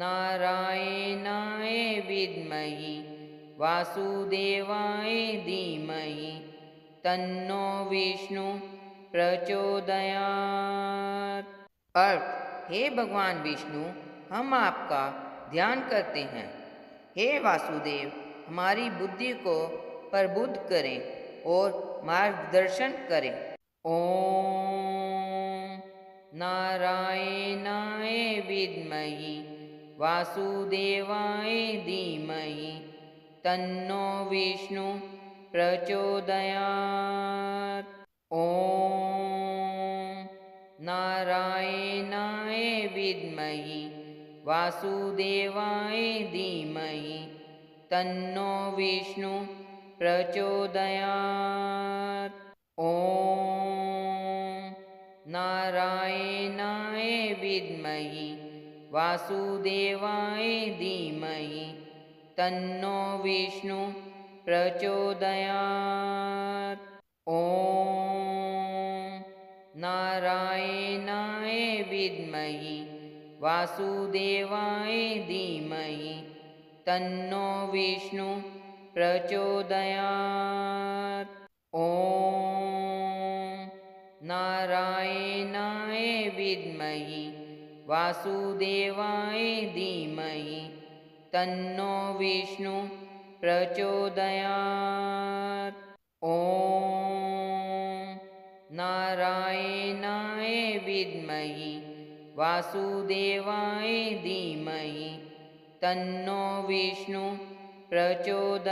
नारायणाय विद्महे वासुदेवाय धीमहि तन्नो विष्णु प्रचोदयात्। अर्थ: हे भगवान विष्णु, हम आपका ध्यान करते हैं। हे वासुदेव, हमारी बुद्धि को प्रबुद्ध करें और मार्गदर्शन करें। ओम नारायणाय विद्महे वासुदेवाय धीमहि तन्नो विष्णु प्रचोदयात्। ओम नारायणाय विद्महे वासुदेवाय धीमहि तन्नो विष्णु प्रचोदयात्। ओम नारायणाय विद्महे वासुदेवाय धीमहि तन्नो विष्णु प्रचोदयात्। ओम नारायणाय विद्महे वासुदेवाय धीमहि तन्नो विष्णु प्रचोदयात्। ओम नारायणाय विद्महे वासुदेवाय धीमहि तन्नो विष्णु प्रचोदयात्। ओम नारायणाय विद्महे वासुदेवाय धीमहि तन्नो विष्णु प्रचोदयात्।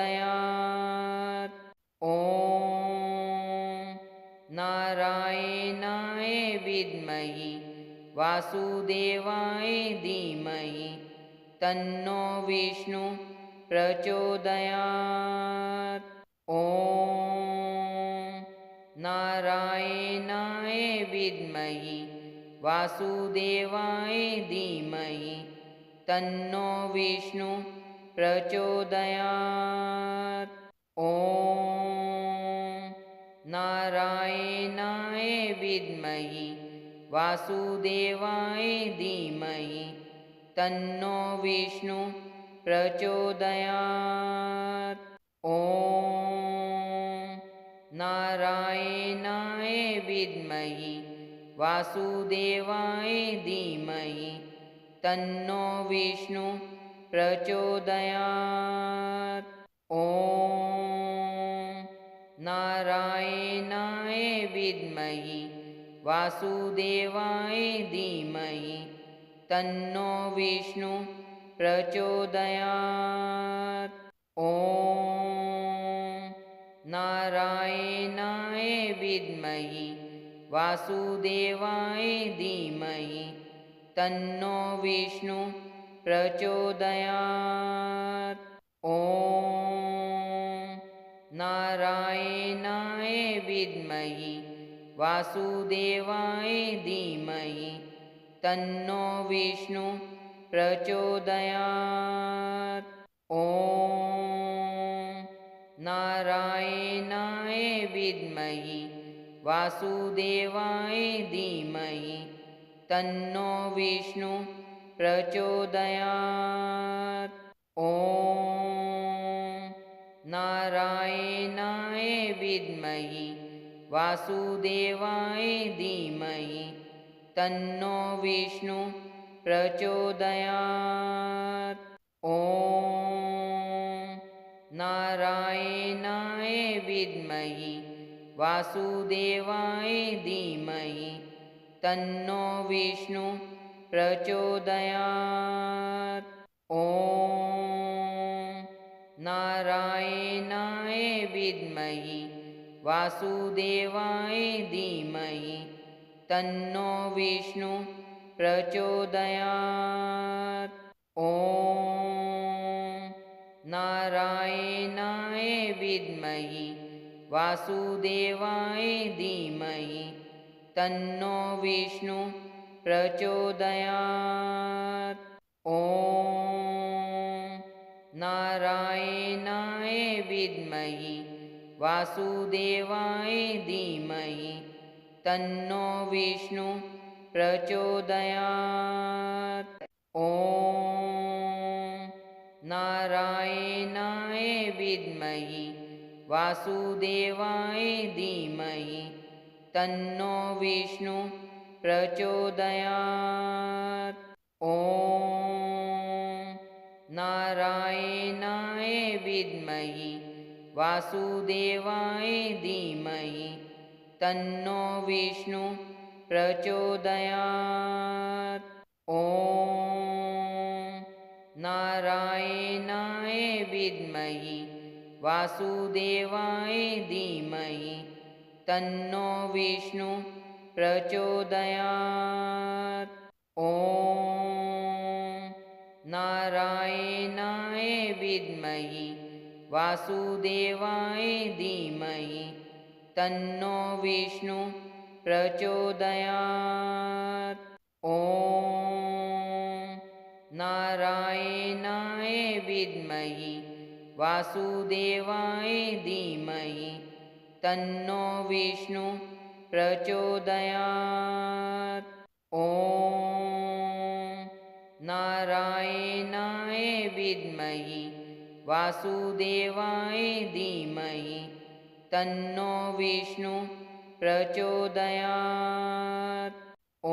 ओम नारायणाय विद्महे वासुदेवाय धीमहि तन्नो विष्णु प्रचोदयात्। ओम नारायणाय विद्महे वासुदेवाय धीमहि तन्नो विष्णु प्रचोदयात्। ओम नारायणाय विद्महे वासुदेवाय धीमहि तन्नो विष्णु प्रचोदयात्। ओम नारायणाय विद्महे वासुदेवाय धीमहि तन्नो विष्णु प्रचोदयात्। ओम नारायणाय विद्महे वासुदेवाय धीमहि तन्नो विष्णु प्रचोदयात्। ओम नारायणाय विद्महे वासुदेवाय धीमहि तन्नो विष्णु प्रचोदयात्। ओम नारायणाय विद्महे वासुदेवाय धीमहि तन्नो विष्णु प्रचोदयात्। ओम नारायणाय विद्महे वासुदेवाय धीमहि तन्नो विष्णु प्रचोदयात्। ओम नारायणाय विद्महे वासुदेवाय धीमहि तन्नो विष्णु प्रचोदयात्। ओम नारायणाय विद्महे वासुदेवाय धीमहि तन्नो विष्णु प्रचोदयात्। ओम नारायणाय विद्महे वासुदेवाय धीमहि तन्नो विष्णु प्रचोदयात्। ओम नारायणाय विद्महे वासुदेवाय धीमहि तन्नो विष्णु प्रचोदयात्। ओम नारायणाय विद्महे वासुदेवाय धीमहि तन्नो विष्णु प्रचोदयात्। ओम नारायणाय विद्महे वासुदेवाय धीमहि तन्नो विष्णु प्रचोदयात्। ॐ नारायणाय विद्महे वासुदेवाय धीमहि तन्नो विष्णु प्रचोदयात्। ॐ नारायणाय विद्महे वासुदेवाय धीमहि तन्नो विष्णु प्रचोदयात्। ॐ नारायणाय विद्महे वासुदेवाय धीमहि तन्नो विष्णु प्रचोदयात्। ॐ नारायणाय विद्महे वासुदेवाय धीमहि तन्नो विष्णु प्रचोदयात्। ॐ नारायणाय विद्महे वासुदेवाय धीमहि तन्नो विष्णु प्रचोदयात्। ॐ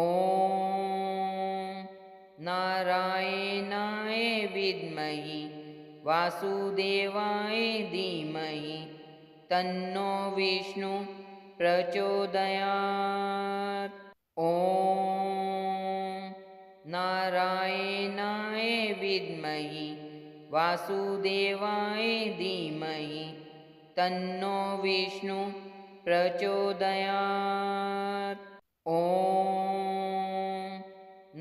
नारायणाय विद्महे वासुदेवाय धीमहि तन्नो विष्णु प्रचोदयात्। ॐ नारायणाय विद्महे वासुदेवाय धीमहि तन्नो विष्णु प्रचोदयात्। ॐ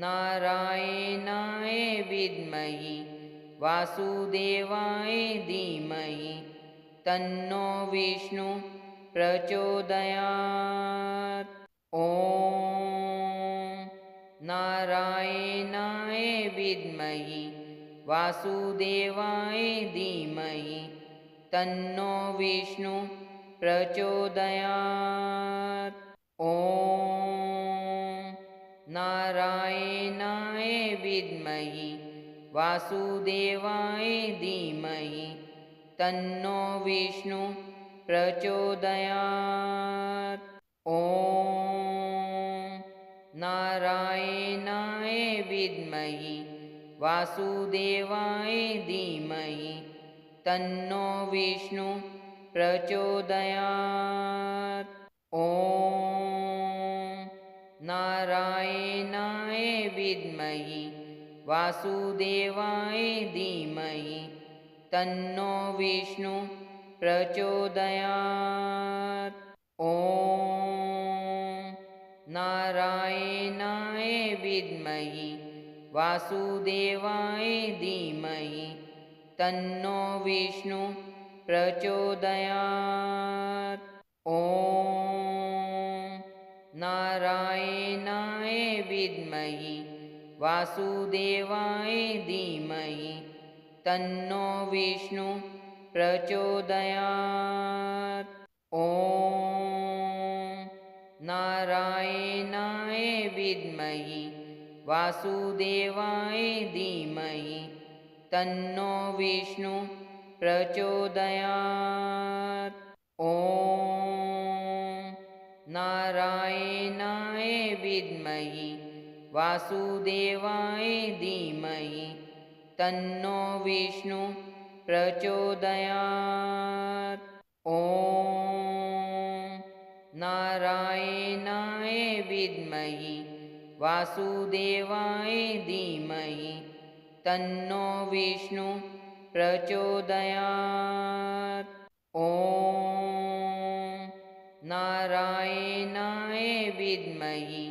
नारायणाय विद्महे वासुदेवाय धीमहि तन्नो विष्णु प्रचोदयात्। ॐ नारायणाय विद्महे वासुदेवाय धीमहि तन्नो विष्णु प्रचोदयात्। ॐ नारायणाय विद्महे वासुदेवाय धीमहि तन्नो विष्णु प्रचोदयात्। ॐ नारायणाय विद्महे वासुदेवाय धीमहि तन्नो विष्णु प्रचोदयात्। ॐ नारायणाय विद्महे वासुदेवाय धीमहि तन्नो विष्णु प्रचोदयात्। ॐ नारायणाय विद्महे वासुदेवाय धीमहि तन्नो विष्णु प्रचोदयात्। ॐ नारायणाय विद्महे वासुदेवाय धीमहि तन्नो विष्णु प्रचोदयात्। ॐ नारायणाय विद्महे वासुदेवाय धीमहि तन्नो विष्णु प्रचोदयात्। ॐ नारायणाय विद्महे वासुदेवाय धीमहि तन्नो विष्णु प्रचोदयात्। ॐ नारायणाय विद्महे वासुदेवाय धीमहि तन्नो विष्णु प्रचोदयात्। ॐ नारायणाय विद्महे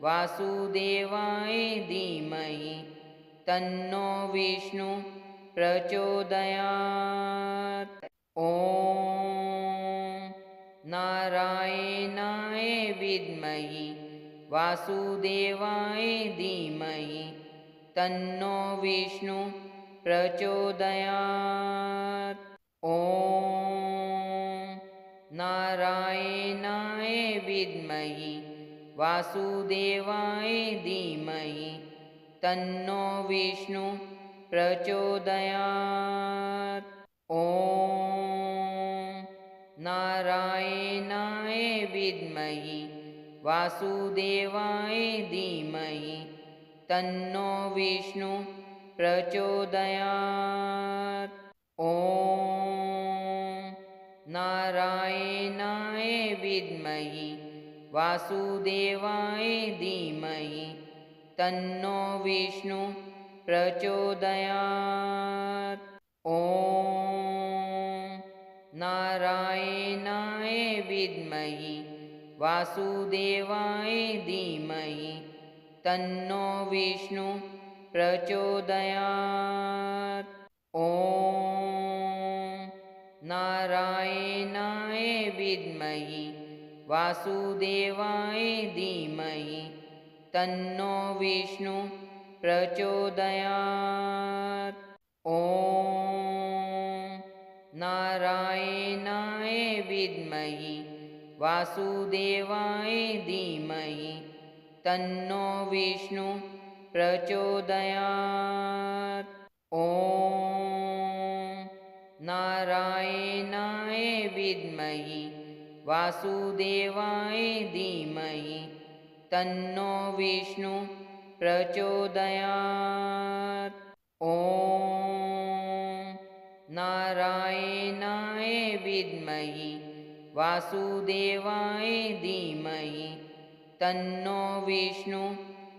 वासुदेवाय धीमहि तन्नो विष्णु प्रचोदयात्। ॐ नारायणाय विद्महे वासुदेवाय धीमहि तन्नो विष्णु प्रचोदयात्। ॐ नारायणाय विद्महे वासुदेवाय धीमहि तन्नो विष्णु प्रचोदयात्। ॐ नारायणाय विद्महे वासुदेवाय धीमहि तन्नो विष्णु प्रचोदयात्। ॐ नारायणाय विद्महे वासुदेवाय धीमहि तन्नो विष्णु प्रचोदयात्। ॐ नारायणाय विद्महे वासुदेवाय धीमहि तन्नो विष्णु प्रचोदयात्। ॐ नारायणाय विद्महे वासुदेवाय धीमहि तन्नो विष्णु प्रचोदयात्। ॐ नारायणाय विद्महे वासुदेवाय धीमहि तन्नो विष्णु प्रचोदयात्। ॐ नारायणाय विद्महे वासुदेवाय धीमहि तन्नो विष्णु प्रचोदयात्। ॐ नारायणाय विद्महे वासुदेवाय धीमहि तन्नो विष्णु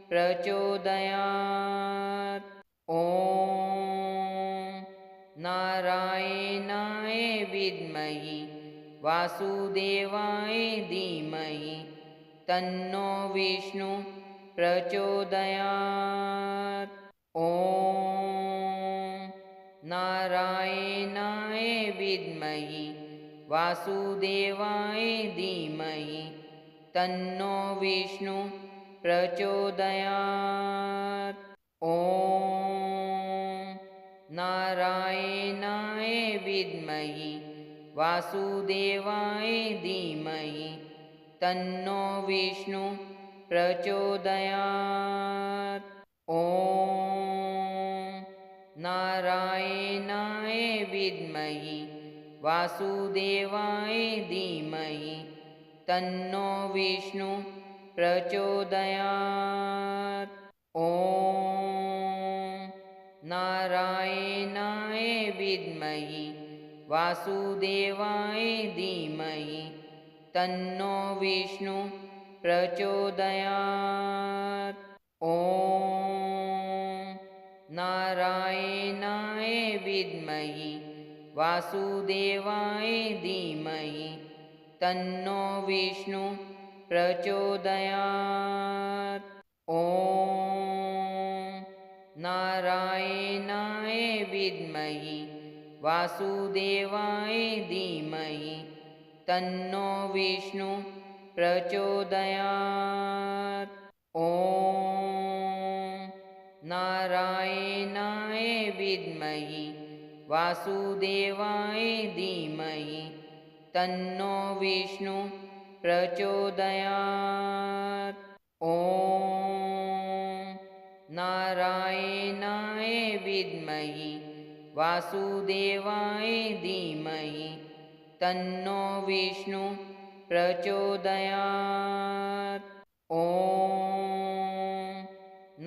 प्रचोदयात्। ॐ नारायणाय विद्महे वासुदेवाय धीमहि तन्नो विष्णु प्रचोदयात्। ॐ नारायणाय विद्महे वासुदेवाय धीमहि तन्नो विष्णु प्रचोदयात्। ॐ नारायणाय विद्महे वासुदेवाय धीमहि तन्नो विष्णु प्रचोदयात्। ॐ नारायणाय विद्महे वासुदेवाय धीमहि तन्नो विष्णु प्रचोदयात्। ॐ नारायणाय विद्महे वासुदेवाय धीमहि तन्नो विष्णु प्रचोदयात्। ॐ नारायणाय विद्महे वासुदेवाय धीमहि तन्नो विष्णु प्रचोदयात्। ॐ नारायणाय विद्महे वासुदेवाय धीमहि तन्नो विष्णु प्रचोदयात्। ॐ नारायणाय विद्महे वासुदेवाय धीमहि तन्नो विष्णु प्रचोदयात्। ॐ नारायणाय विद्महे वासुदेवाय धीमहि तन्नो विष्णु प्रचोदयात्। ॐ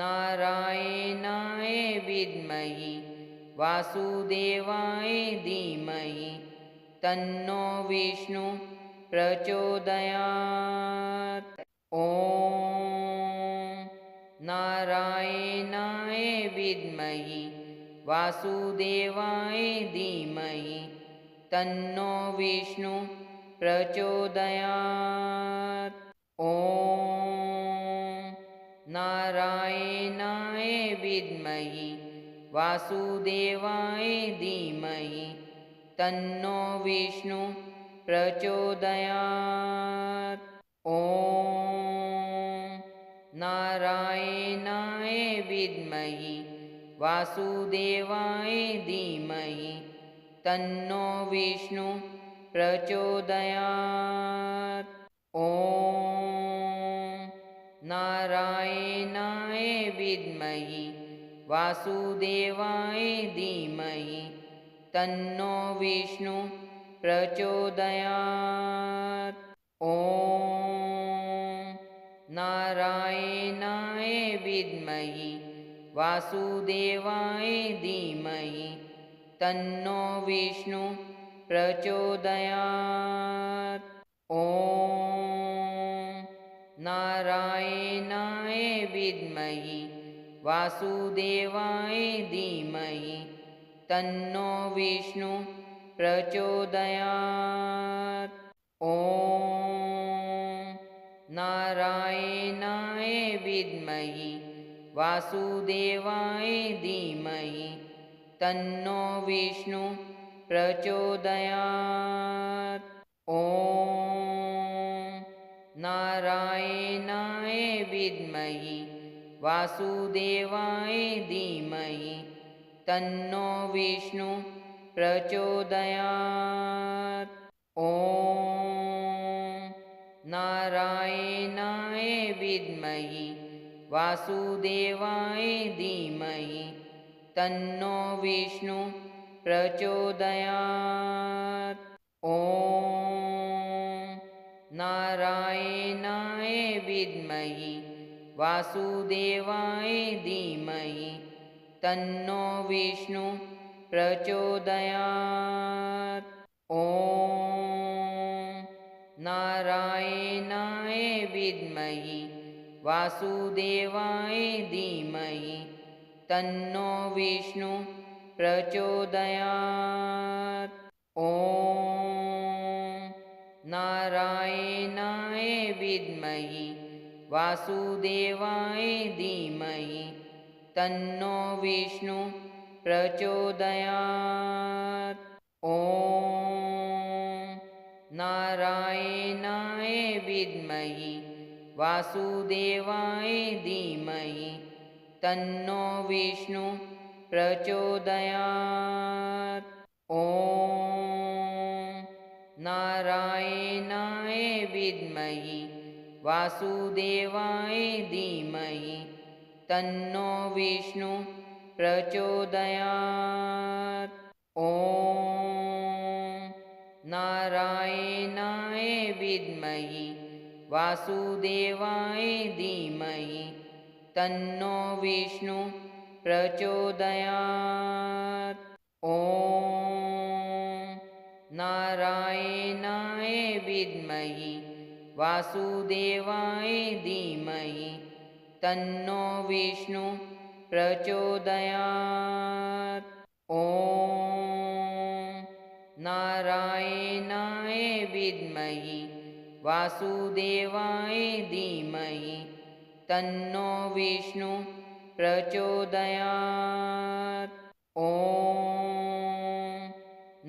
नारायणाय विद्महे वासुदेवाय धीमहि तन्नो विष्णु प्रचोदयात्। ॐ नारायणाय विद्महे वासुदेवाय धीमहि तन्नो विष्णु प्रचोदयात्। ॐ नारायणाय विद्महे वासुदेवाय धीमहि तन्नो विष्णु प्रचोदयात्। ॐ नारायणाय विद्महे वासुदेवाय धीमहि तन्नो विष्णु प्रचोदयात्। ॐ नारायणाय विद्महे वासुदेवाय धीमहि तन्नो विष्णु प्रचोदयात्। ॐ नारायणाय विद्महे वासुदेवाय धीमहि तन्नो विष्णु प्रचोदयात्। ॐ नारायणाय विद्महे वासुदेवाय धीमहि तन्नो विष्णु प्रचोदयात्। ॐ नारायणाय विद्महे वासुदेवाय धीमहि तन्नो विष्णु प्रचोदयात्। ॐ नारायणाय विद्महे वासुदेवाय धीमहि तन्नो विष्णु प्रचोदयात्। ॐ नारायणाय विद्महे वासुदेवाय धीमहि तन्नो विष्णु प्रचोदयात्। ॐ नारायणाय विद्महे वासुदेवाय धीमहि तन्नो विष्णु प्रचोदयात्। ॐ नारायणाय विद्महे वासुदेवाय धीमहि तन्नो विष्णु प्रचोदयात्। ॐ नारायणाय विद्महे वासुदेवाय धीमहि तन्नो विष्णु प्रचोदयात्। ॐ नारायणाय विद्महे वासुदेवाय धीमहि तन्नो विष्णु प्रचोदयात्। ॐ नारायणाय विद्महे वासुदेवाय धीमहि तन्नो विष्णु प्रचोदयात्। ॐ नारायणाय विद्महे वासुदेवाय धीमहि तन्नो विष्णु प्रचोदयात्। ॐ नारायणाय विद्महे वासुदेवाय धीमहि तन्नो विष्णु प्रचोदयात्। ॐ नारायणाय विद्महे वासुदेवाय धीमहि तन्नो विष्णु प्रचोदयात्। ॐ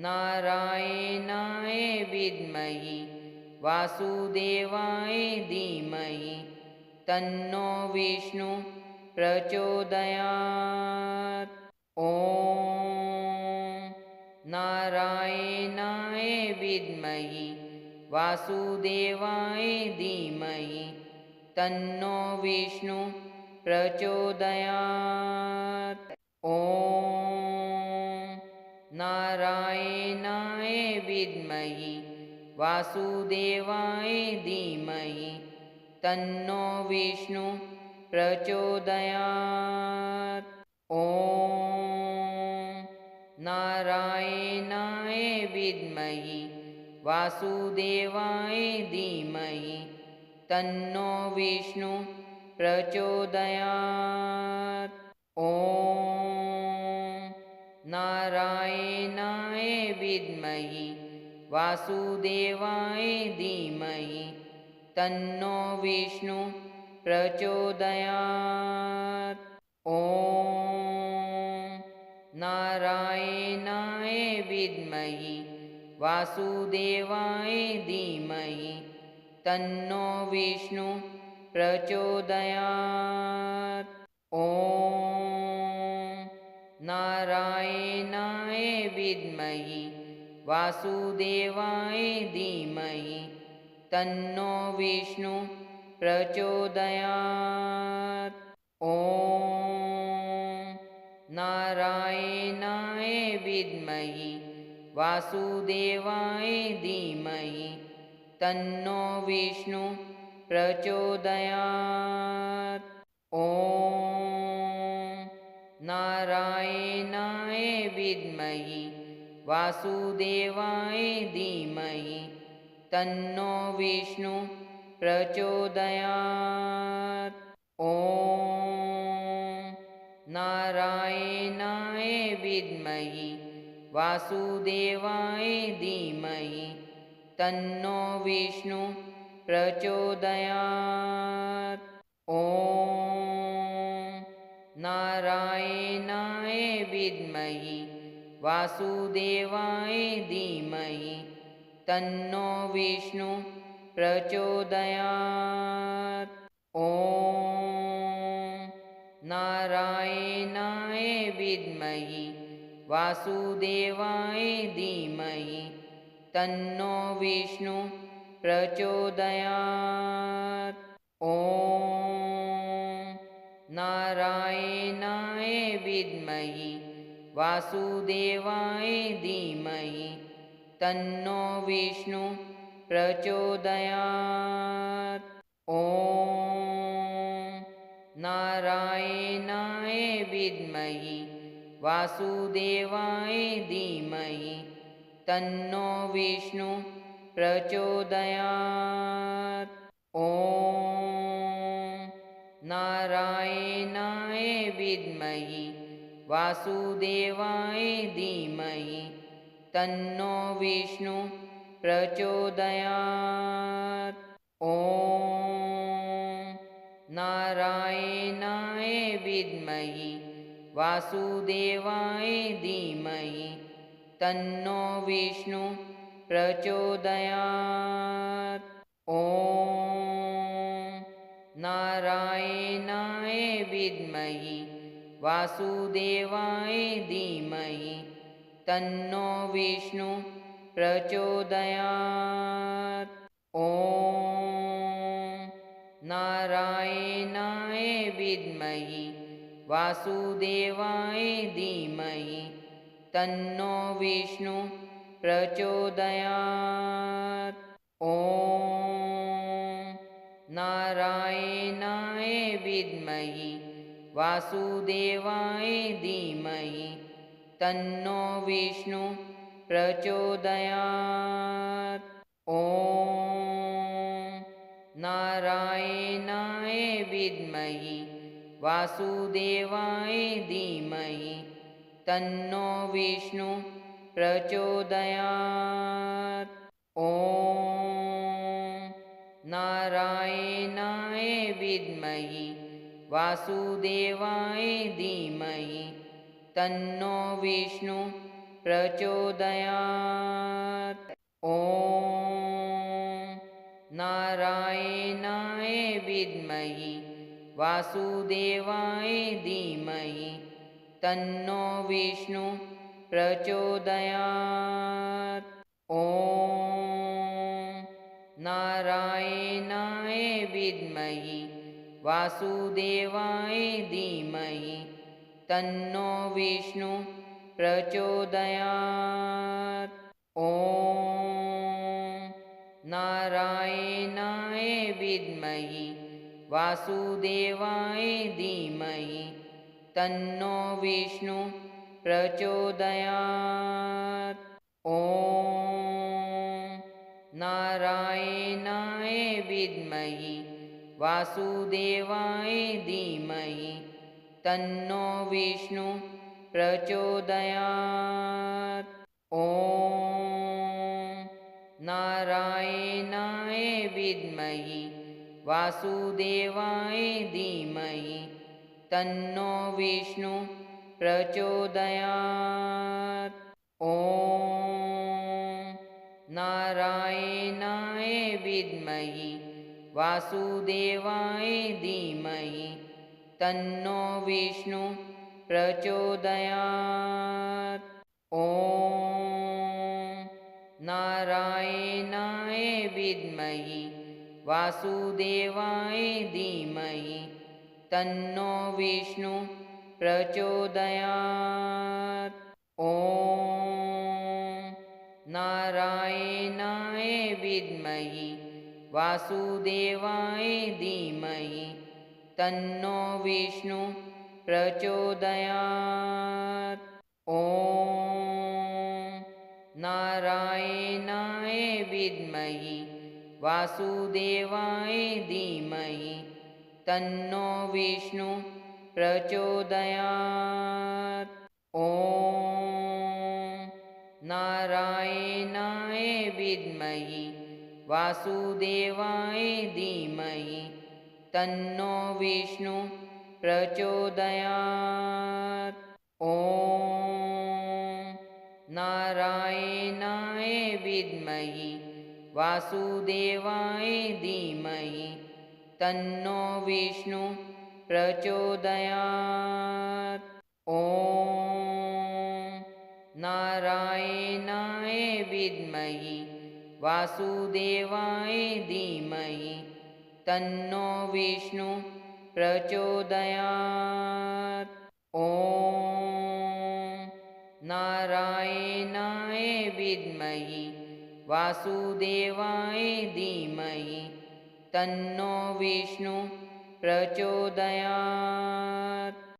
नारायणाय विद्महे वासुदेवाय धीमहि तन्नो विष्णु प्रचोदयात्। ॐ नारायणाय विद्महे वासुदेवाय धीमहि तन्नो विष्णु प्रचोदयात्। ॐ नारायणाय विद्महे वासुदेवाय धीमहि तन्नो विष्णु प्रचोदयात्। ॐ नारायणाय विद्महे वासुदेवाय धीमहि तन्नो विष्णु प्रचोदयात्। ॐ नारायणाय विद्महे वासुदेवाय धीमहि तन्नो विष्णु प्रचोदयात्। ॐ नारायणाय विद्महे वासुदेवाय धीमहि तन्नो विष्णु प्रचोदयात्। ॐ नारायणाय विद्महे वासुदेवाय धीमहि तन्नो विष्णु प्रचोदयात्। ॐ विद्महि वासुदेवाय धीमहि तन्नो विष्णु प्रचोदयात्। ॐ नारायणाय विद्महि वासुदेवाय धीमहि तन्नो विष्णु प्रचोदयात्। ॐ नारायणाय विद्महि वासुदेवाय धीमहि तन्नो विष्णु प्रचोदयात्। ॐ नारायणाय विद्महि वासुदेवाय धीमहि तन्नो विष्णु प्रचोदयात्। ॐ नारायणाय विद्महि वासुदेवाय धीमहि तन्नो विष्णु प्रचोदयात्। ॐ नारायणाय विद्महि वासुदेवाय धीमहि तन्नो विष्णु प्रचोदयात्। ॐ नारायणाय विद्महि वासुदेवाय धीमहि तन्नो विष्णु प्रचोदयात्। ॐ नारायणाय विद्महि वासुदेवाय धीमहि तन्नो विष्णु प्रचोदयात्। ॐ नारायणाय विद्महि वासुदेवाय धीमहि तन्नो विष्णु प्रचोदयात्। ॐ नारायणाय विद्महि वासुदेवाय धीमहि तन्नो विष्णु प्रचोदयात्। ॐ नारायणाय विद्महि वासुदेवाय धीमहि तन्नो विष्णु प्रचोदयात्। ॐ नारायणाय विद्महि वासुदेवाय धीमहि तन्नो विष्णु प्रचोदयात्। ॐ नारायणाय विद्महि वासुदेवाय धीमहि तन्नो विष्णु प्रचोदयात्। ॐ नारायणाय विद्महि वासुदेवाय धीमहि तन्नो विष्णु प्रचोदयात्। ॐ नारायणाय विद्महि वासुदेवाय धीमहि तन्नो विष्णु प्रचोदयात्। ॐ नारायणाय विद्महि वासुदेवाय धीमहि तन्नो विष्णु प्रचोदयात्। ॐ नारायणाय विद्महि वासुदेवाय धीमहि तन्नो विष्णु प्रचोदयात्। ॐ नारायणाय विद्महि वासुदेवाय धीमहि तन्नो विष्णु प्रचोदयात्। ॐ नारायणाय विद्महि वासुदेवाय धीमहि तन्नो विष्णु प्रचोदयात्। ॐ नारायणाय विद्महि वासुदेवाय धीमहि तन्नो विष्णु प्रचोदयात्। ॐ नारायणाय विद्महि वासुदेवाय धीमहि तन्नो विष्णु प्रचोदयात्। ॐ नारायणाय विद्महे वासुदेवाय धीमहि तन्नो विष्णु प्रचोदयात्। ॐ नारायणाय विद्महे वासुदेवाय धीमहि तन्नो विष्णु प्रचोदयात्। ॐ नारायणाय विद्महे वासुदेवाय धीमहि तन्नो विष्णु प्रचोदयात्। ॐ नारायणाय विद्महे वासुदेवाय धीमहि तन्नो विष्णु प्रचोदयात्। ॐ नारायणाय विद्महे वासुदेवाय धीमहि तन्नो विष्णु प्रचोदयात्। ॐ नारायणाय विद्महे वासुदेवाय धीमहि तन्नो विष्णु प्रचोदयात्।